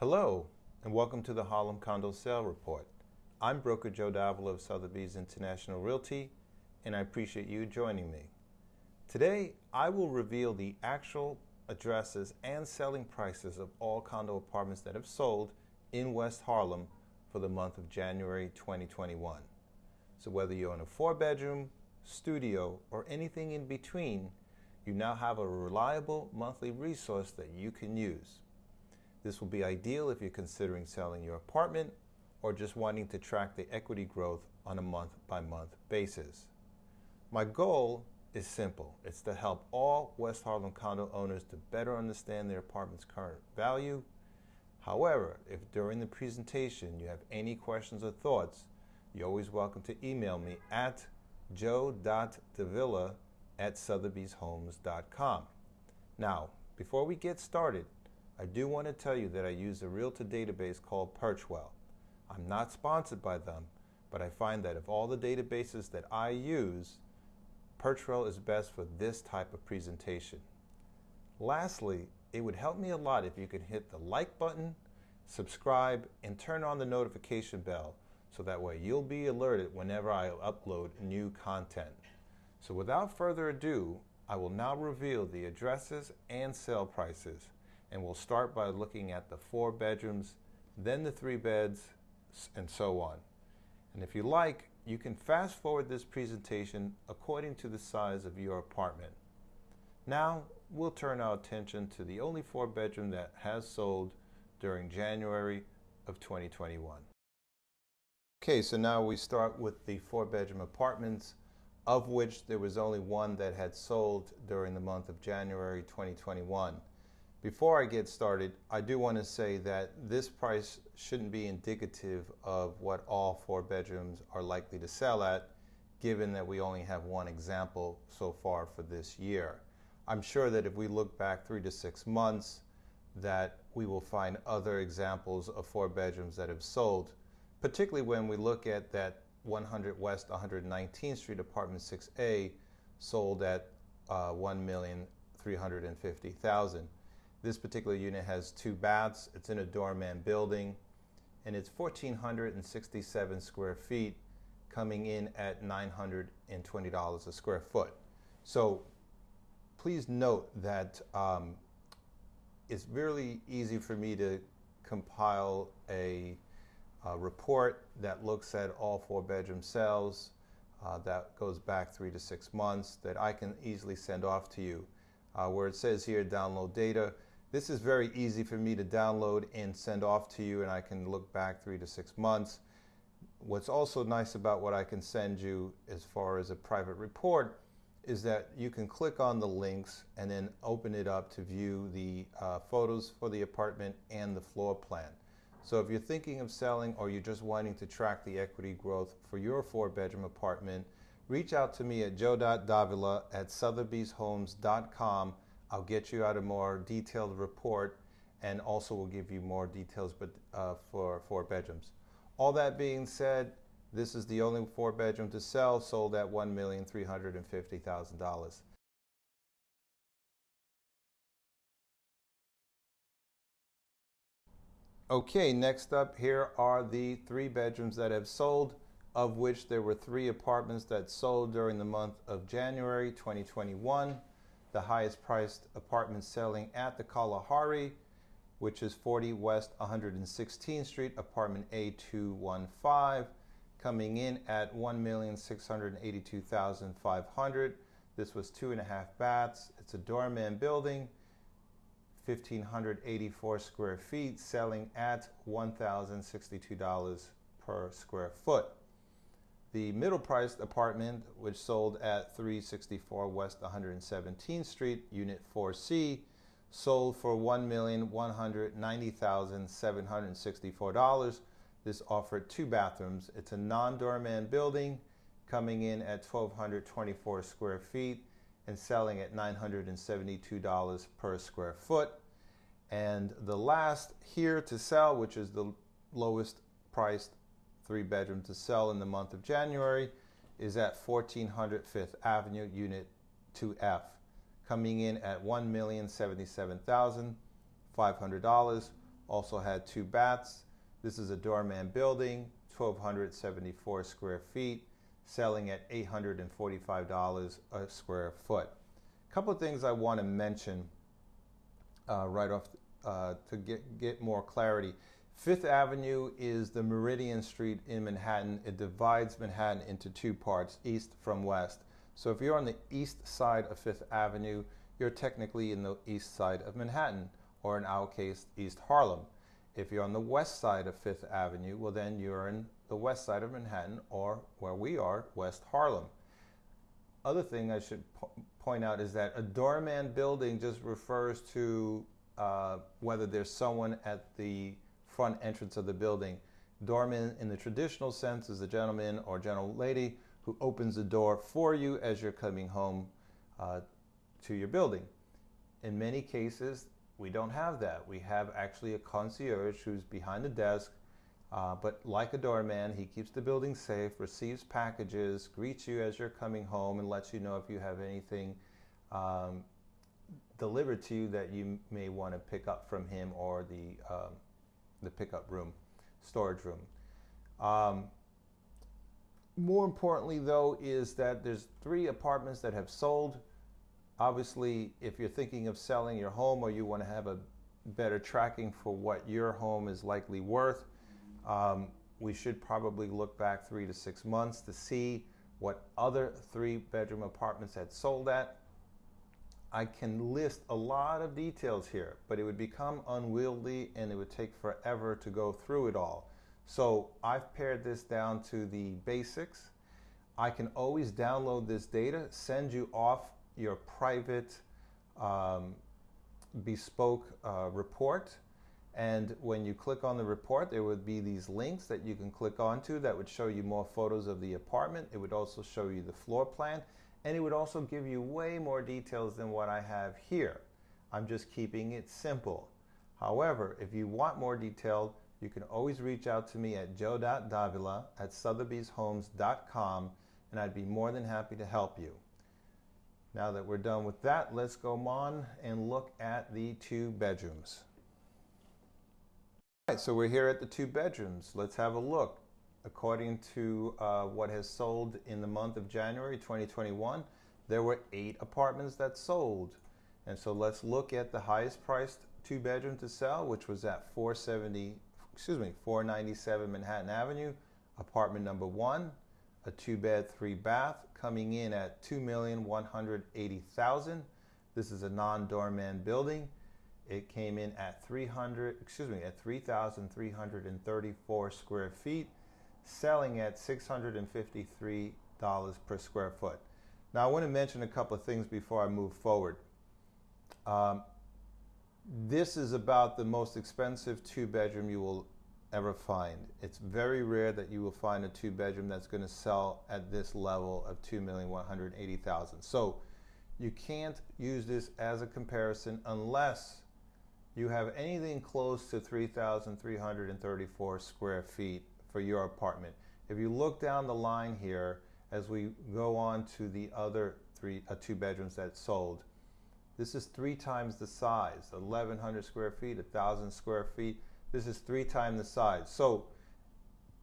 Hello, and welcome to the Harlem Condo Sale Report. I'm broker Joe.Davila of Sotheby's International Realty, and I appreciate you joining me. Today, I will reveal the actual addresses and selling prices of all condo apartments that have sold in West Harlem for the month of January 2021. So whether you own a 4-bedroom, studio, or anything in between, you now have a reliable monthly resource that you can use. This will be ideal if you're considering selling your apartment or just wanting to track the equity growth on a month-by-month basis. My goal is simple. It's to help all West Harlem condo owners to better understand their apartment's current value. However, if during the presentation you have any questions or thoughts, you're always welcome to email me at Joe.Davila@sotheby'shomes.com. Now, before we get started, I do want to tell you that I use a Realty database called Perchwell. I'm not sponsored by them, but I find that of all the databases that I use, Perchwell is best for this type of presentation. Lastly, it would help me a lot if you could hit the like button, subscribe, and turn on the notification bell so that way you'll be alerted whenever I upload new content. So without further ado, I will now reveal the addresses and sale prices. And we'll start by looking at the 4 bedrooms, then the 3 beds, and so on. And if you like, you can fast forward this presentation according to the size of your apartment. Now, we'll turn our attention to the only 4-bedroom that has sold during January of 2021. Okay, so now we start with the 4-bedroom apartments, of which there was only one that had sold during the month of January 2021. Before I get started, I do want to say that this price shouldn't be indicative of what all 4 bedrooms are likely to sell at, given that we only have one example so far for this year. I'm sure that if we look back 3 to 6 months, that we will find other examples of 4 bedrooms that have sold, particularly when we look at that 100 West 119th Street apartment 6A sold at $1,350,000. This particular unit has 2 baths. It's in a doorman building, and it's 1,467 square feet, coming in at $920 a square foot. So please note that it's really easy for me to compile a report that looks at all 4-bedroom sales that goes back 3 to 6 months that I can easily send off to you. Where it says here, download data, this is very easy for me to download and send off to you, and I can look back 3 to 6 months. What's also nice about what I can send you as far as a private report is that you can click on the links and then open it up to view the photos for the apartment and the floor plan. So if you're thinking of selling or you're just wanting to track the equity growth for your 4-bedroom apartment, reach out to me at Joe.Davila@sotheby'shomes.com. I'll get you out a more detailed report, and also will give you more details for 4 bedrooms. All that being said, this is the only 4-bedroom to sell, sold at $1,350,000. Okay, next up here are the 3 bedrooms that have sold, of which there were 3 apartments that sold during the month of January 2021. The highest priced apartment selling at the Kalahari, which is 40 West 116th Street, apartment A215, coming in at $1,682,500. This was 2.5 baths. It's a doorman building, 1,584 square feet, selling at $1,062 per square foot. The middle-priced apartment, which sold at 364 West 117th Street, Unit 4C, sold for $1,190,764. This offered 2 bathrooms. It's a non-doorman building, coming in at 1,224 square feet and selling at $972 per square foot. And the last here to sell, which is the lowest priced 3-bedroom to sell in the month of January, is at 1400 Fifth Avenue, Unit 2F, coming in at $1,077,500, Also had 2 baths. This is a doorman building, 1,274 square feet, selling at $845 a square foot. A couple of things I want to mention right off to get more clarity. Fifth Avenue is the Meridian Street in Manhattan. It divides Manhattan into 2 parts, east from west. So if you're on the east side of Fifth Avenue, you're technically in the east side of Manhattan, or in our case, East Harlem. If you're on the west side of Fifth Avenue, well then you're in the west side of Manhattan, or where we are, West Harlem. Other thing I should point out is that a doorman building just refers to whether there's someone at the front entrance of the building. Doorman in the traditional sense is a gentleman or gentle lady who opens the door for you as you're coming home to your building. In many cases, we don't have that. We have actually a concierge who's behind the desk, but like a doorman, he keeps the building safe, receives packages, greets you as you're coming home, and lets you know if you have anything delivered to you that you may want to pick up from him, or the pickup room, storage room. More importantly, though, is that there's 3 apartments that have sold. Obviously, if you're thinking of selling your home, or you want to have a better tracking for what your home is likely worth, we should probably look back 3 to 6 months to see what other 3-bedroom apartments had sold at. I can list a lot of details here, but it would become unwieldy and it would take forever to go through it all. So I've pared this down to the basics. I can always download this data, send you off your private bespoke report. And when you click on the report, there would be these links that you can click onto that would show you more photos of the apartment. It would also show you the floor plan, and it would also give you way more details than what I have here. I'm just keeping it simple. However, if you want more detailed, you can always reach out to me at Joe.Davila at sotheby'shomes.com, and I'd be more than happy to help you. Now that we're done with that, let's go on and look at the 2 bedrooms. All right, so we're here at the 2 bedrooms. Let's have a look. According to what has sold in the month of January 2021, there were 8 apartments that sold. And so let's look at the highest priced 2-bedroom to sell, which was at 497 Manhattan Avenue, apartment number 1, a 2-bed, 3-bath, coming in at $2,180,000. This is a non-doorman building. It came in at 3,334 square feet, selling at $653 per square foot. Now I want to mention a couple of things before I move forward. This is about the most expensive 2-bedroom you will ever find. It's very rare that you will find a 2-bedroom that's going to sell at this level of $2,180,000. So you can't use this as a comparison unless you have anything close to 3,334 square feet for your apartment. If you look down the line here, as we go on to the other 2 bedrooms that sold, this is 3 times the size, 1,100 square feet, 1,000 square feet. This is 3 times the size. So,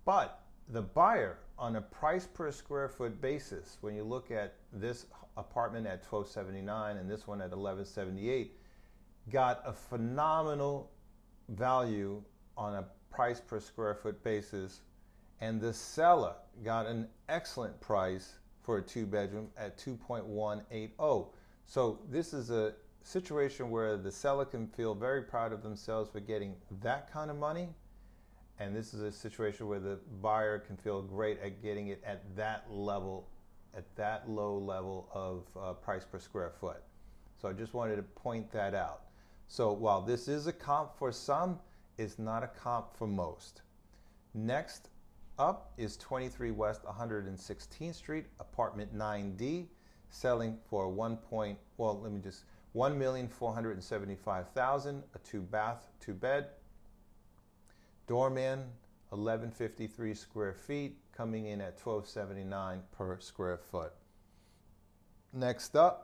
but the buyer, on a price per square foot basis, when you look at this apartment at $1,279 and this one at $1,178, got a phenomenal value on a price per square foot basis, and the seller got an excellent price for a 2-bedroom at $2.180. So this is a situation where the seller can feel very proud of themselves for getting that kind of money, and this is a situation where the buyer can feel great at getting it at that level, at that low level of price per square foot. So I just wanted to point that out. So while this is a comp for some, it's not a comp for most. Next up is 23 West 116th Street, apartment 9D, selling for $1,475,000, a 2-bath, 2-bed. Doorman, 1,153 square feet, coming in at $1,279 per square foot. Next up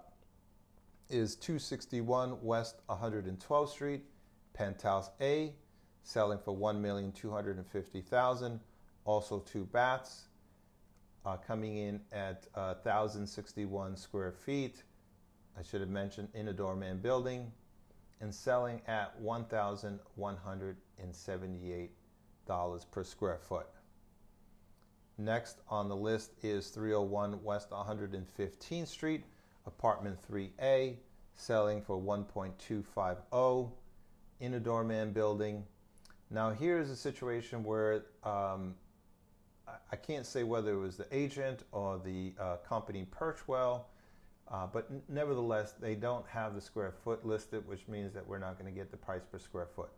is 261 West 112th Street, penthouse A, selling for $1,250,000. Also 2 baths, coming in at 1,061 square feet. I should have mentioned in a doorman building, and selling at $1,178 per square foot. Next on the list is 301 West 115th Street, apartment 3A, selling for $1.250 in a doorman building. Now here's a situation where I can't say whether it was the agent or the company Perchwell, but nevertheless, they don't have the square foot listed, which means that we're not going to get the price per square foot.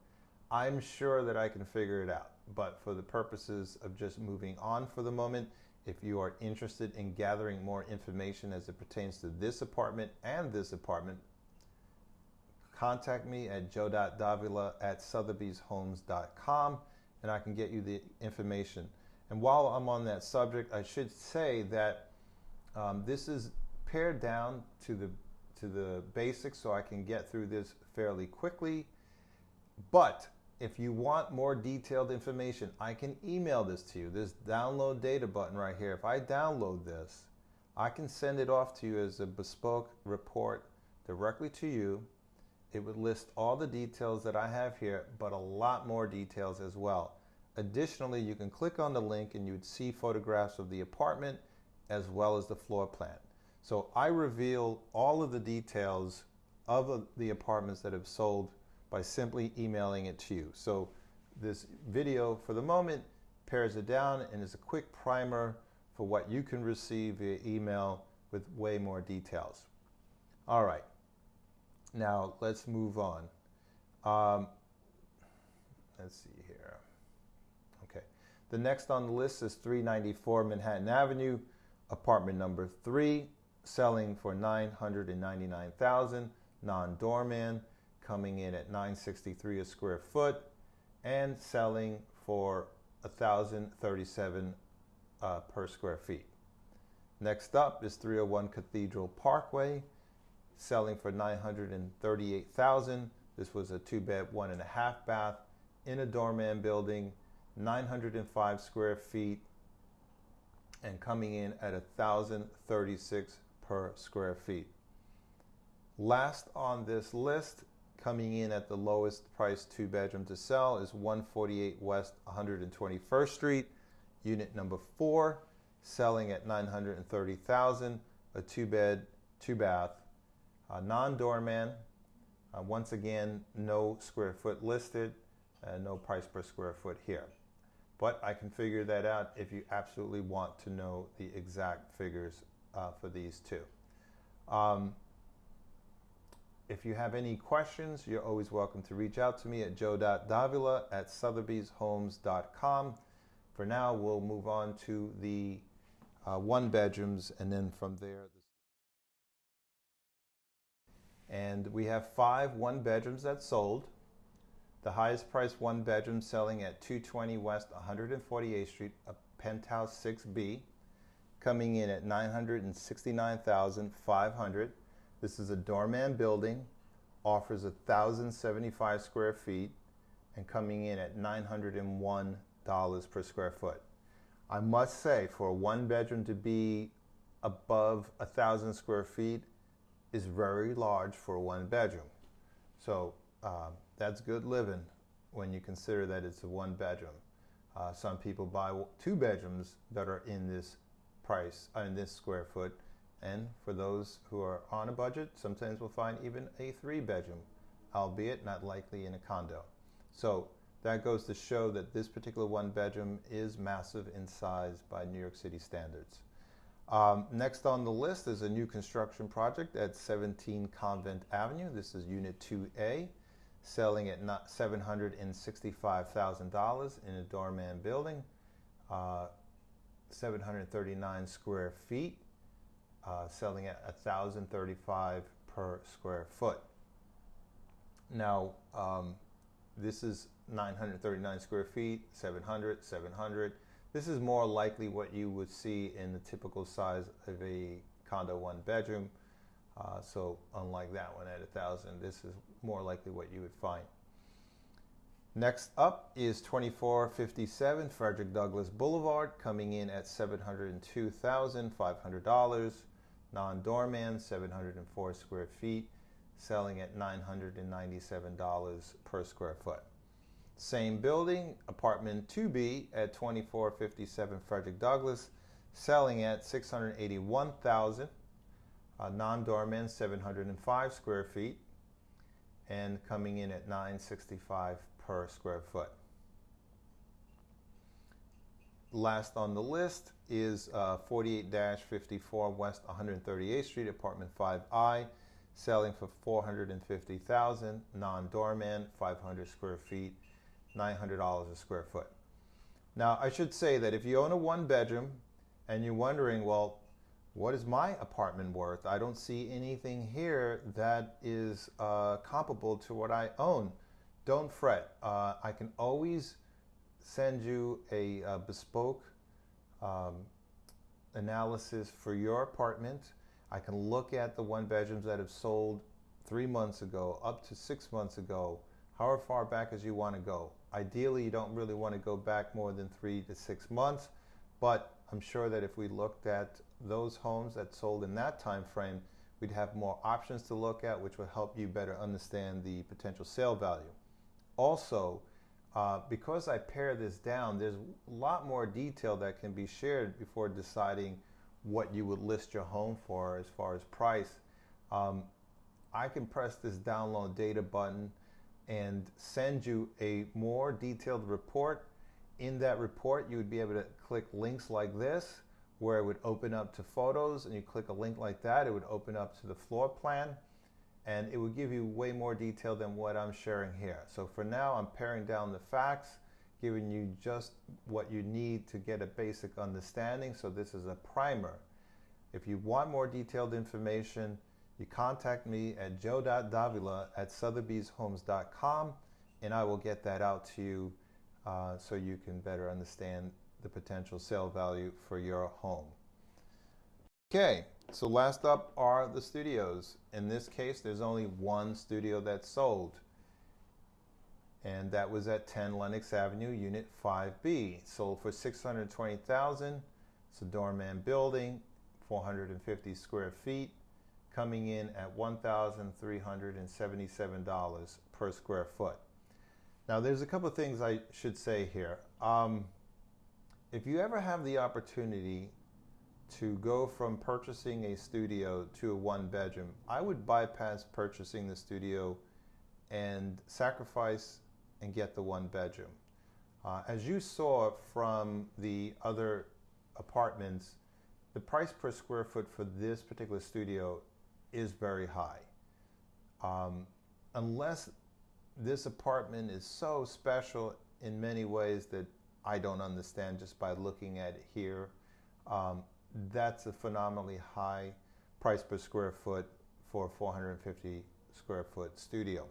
I'm sure that I can figure it out, but for the purposes of just moving on for the moment, if you are interested in gathering more information as it pertains to this apartment and this apartment, contact me at Joe.Davila at sotheby'shomes.com, and I can get you the information. And while I'm on that subject, I should say that this is pared down to the basics, so I can get through this fairly quickly. But if you want more detailed information, I can email this to you. This download data button right here. If I download this, I can send it off to you as a bespoke report directly to you. It would list all the details that I have here, but a lot more details as well. Additionally, you can click on the link and you would see photographs of the apartment as well as the floor plan. So I reveal all of the details of the apartments that have sold by simply emailing it to you. So this video, for the moment, pares it down and is a quick primer for what you can receive via email with way more details. All right, now let's move on. Let's see here. Okay, the next on the list is 394 Manhattan Avenue, apartment number 3, selling for $999,000, non-doorman, coming in at $963 a square foot, and selling for $1,037 per square feet. Next up is 301 Cathedral Parkway, selling for $938,000. This was a 2-bed, 1.5 bath in a doorman building, 905 square feet, and coming in at $1,036 per square feet. Last on this list, coming in at the lowest price 2-bedroom to sell, is 148 West 121st Street, unit number 4, selling at $930,000, a 2-bed, 2-bath, non-doorman. Once again, no square foot listed, no price per square foot here. But I can figure that out if you absolutely want to know the exact figures for these two. If you have any questions, you're always welcome to reach out to me at Joe.Davila at sotheby'shomes.com. For now, we'll move on to the 1-bedrooms, and then from there. And we have 5 1-bedrooms that sold. The highest priced 1-bedroom selling at 220 West 148th Street, a penthouse 6B, coming in at $969,500. This is a doorman building, offers 1,075 square feet, and coming in at $901 per square foot. I must say, for a 1-bedroom to be above 1,000 square feet is very large for a 1-bedroom. So that's good living when you consider that it's a 1-bedroom. Some people buy 2-bedrooms that are in this price, in this square foot. And for those who are on a budget, sometimes we'll find even a 3-bedroom, albeit not likely in a condo. So that goes to show that this particular 1-bedroom is massive in size by New York City standards. Next on the list is a new construction project at 17 Convent Avenue. This is Unit 2A, selling at $765,000 in a doorman building, 739 square feet. Selling at $1,035 per square foot. Now, this is 939 square feet, 700, 700. This is more likely what you would see in the typical size of a condo 1-bedroom. So unlike that one at 1,000, this is more likely what you would find. Next up is 2457 Frederick Douglass Boulevard, coming in at $702,500. Non-doorman, 704 square feet, selling at $997 per square foot. Same building, apartment 2B at 2457 Frederick Douglass, selling at $681,000. Non-doorman, 705 square feet, and coming in at $965 per square foot. Last on the list is 48-54 West 138th Street, apartment 5I, selling for $450,000, non-doorman, 500 square feet, $900 a square foot. Now, I should say that if you own a one-bedroom and you're wondering, well, what is my apartment worth? I don't see anything here that is comparable to what I own. Don't fret. I can always send you a bespoke analysis for your apartment. I can look at the one bedrooms that have sold 3 months ago, up to 6 months ago, however far back as you want to go. Ideally, you don't really want to go back more than 3 to 6 months, but I'm sure that if we looked at those homes that sold in that time frame, we'd have more options to look at, which would help you better understand the potential sale value. Also, because I pare this down, there's a lot more detail that can be shared before deciding what you would list your home for as far as price. I can press this download data button and send you a more detailed report. In that report, you would be able to click links like this, where it would open up to photos, and you click a link like that, it would open up to the floor plan, and it would give you way more detail than what I'm sharing here. So for now, I'm paring down the facts, giving you just what you need to get a basic understanding. So this is a primer. If you want more detailed information, you contact me at Joe.Davila at sotheby'shomes.com, and I will get that out to you so you can better understand the potential sale value for your home. Okay, so last up are the studios. In this case, there's only one studio that's sold, and that was at 10 Lenox Avenue, Unit 5B. Sold for $620,000. It's a doorman building, 450 square feet, coming in at $1,377 per square foot. Now, there's a couple of things I should say here. If you ever have the opportunity to go from purchasing a studio to a one bedroom, I would bypass purchasing the studio and sacrifice and get the one bedroom. As you saw from the other apartments, the price per square foot for this particular studio is very high. Unless this apartment is so special in many ways that I don't understand just by looking at it here, that's a phenomenally high price per square foot for a 450 square foot studio.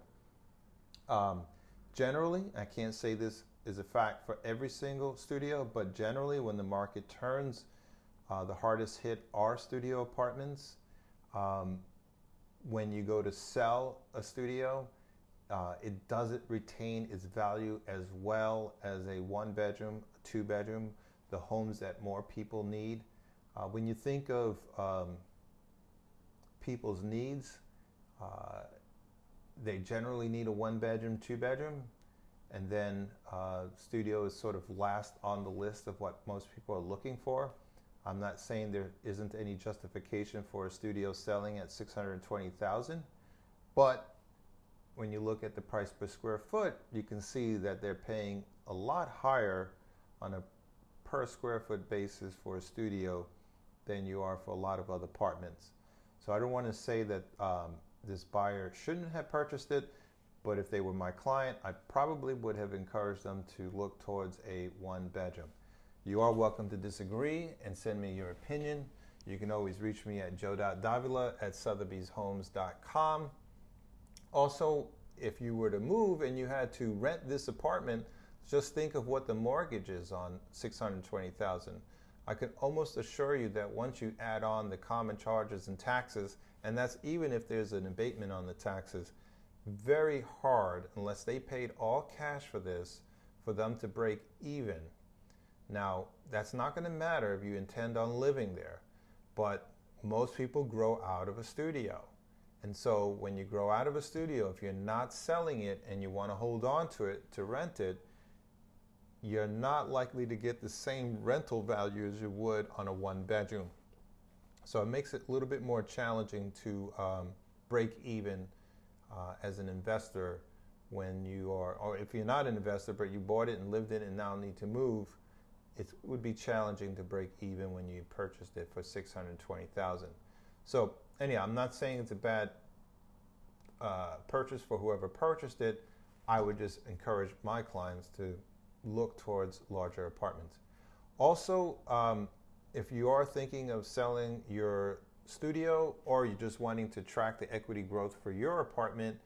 Generally, I can't say this is a fact for every single studio, but generally when the market turns, the hardest hit are studio apartments. When you go to sell a studio, it doesn't retain its value as well as a one bedroom, a two bedroom, the homes that more people need. When you think of people's needs, they generally need a one bedroom, two bedroom, and then studio is sort of last on the list of what most people are looking for. I'm not saying there isn't any justification for a studio selling at $620,000, but when you look at the price per square foot, you can see that they're paying a lot higher on a per square foot basis for a studio than you are for a lot of other apartments. So I don't want to say that this buyer shouldn't have purchased it, but if they were my client, I probably would have encouraged them to look towards a one bedroom. You are welcome to disagree and send me your opinion. You can always reach me at Joe.Davila at sotheby'shomes.com. Also, if you were to move and you had to rent this apartment, just think of what the mortgage is on $620,000. I can almost assure you that once you add on the common charges and taxes, and that's even if there's an abatement on the taxes, very hard, unless they paid all cash for this, for them to break even. Now, that's not going to matter if you intend on living there, but most people grow out of a studio. And so when you grow out of a studio, if you're not selling it and you want to hold on to it to rent it, you're not likely to get the same rental value as you would on a one-bedroom. So it makes it a little bit more challenging to break even as an investor when you are, or if you're not an investor but you bought it and lived in it and now need to move, it would be challenging to break even when you purchased it for $620,000. So anyhow, I'm not saying it's a bad purchase for whoever purchased it. I would just encourage my clients to look towards larger apartments. Also, if you are thinking of selling your studio, or you're just wanting to track the equity growth for your apartment,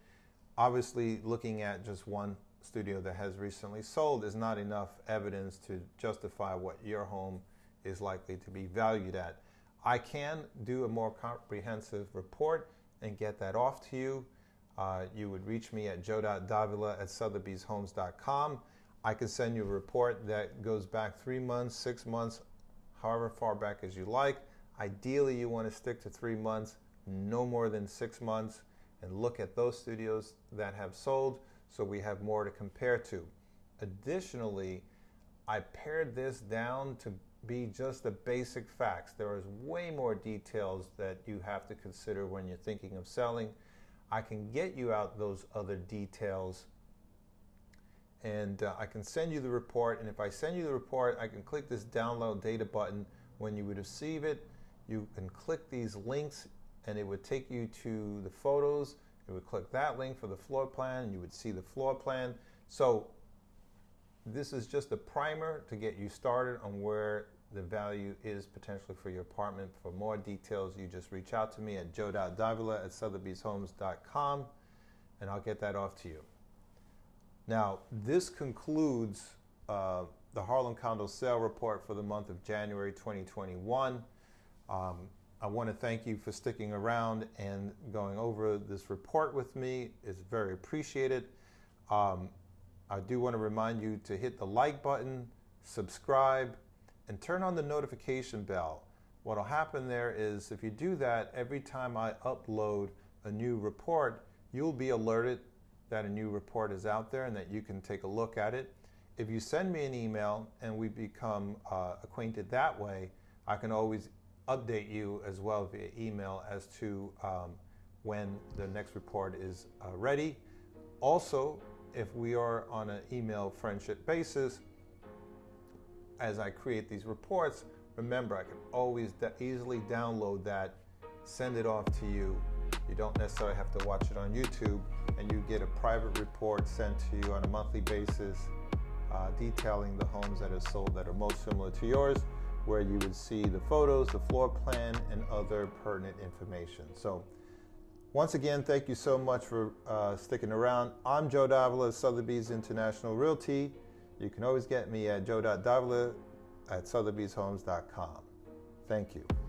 obviously looking at just one studio that has recently sold is not enough evidence to justify what your home is likely to be valued at. I can do a more comprehensive report and get that off to you. You would reach me at Joe.Davila at Sotheby'sHomes.com. I can send you a report that goes back 3 months, 6 months, however far back as you like. Ideally, you want to stick to 3 months, no more than 6 months, and look at those studios that have sold so we have more to compare to. Additionally, I pared this down to be just the basic facts. There is way more details that you have to consider when you're thinking of selling. I can get you out those other details, and I can send you the report. And if I send you the report, I can click this download data button. When you would receive it, you can click these links and it would take you to the photos. You would click that link for the floor plan and you would see the floor plan. So this is just a primer to get you started on where the value is potentially for your apartment. For more details, you just reach out to me at Joe.Davila at Sotheby'sHomes.com and I'll get that off to you. Now, this concludes the Harlem Condo sale report for the month of January 2021. I want to thank you for sticking around and going over this report with me. It's very appreciated. I do want to remind you to hit the like button, subscribe, and turn on the notification bell. What will happen there is if you do that, every time I upload a new report, you'll be alerted that a new report is out there and that you can take a look at it. If you send me an email and we become acquainted that way, I can always update you as well via email as to when the next report is ready. Also, if we are on an email friendship basis, as I create these reports, remember I can always easily download that, send it off to you. You don't necessarily have to watch it on YouTube, and you get a private report sent to you on a monthly basis detailing the homes that are sold that are most similar to yours, where you would see the photos, the floor plan, and other pertinent information. So once again, thank you so much for sticking around. I'm Joe.Davila, Sotheby's International Realty. You can always get me at Joe.Davila at Sotheby'sHomes.com. Thank you.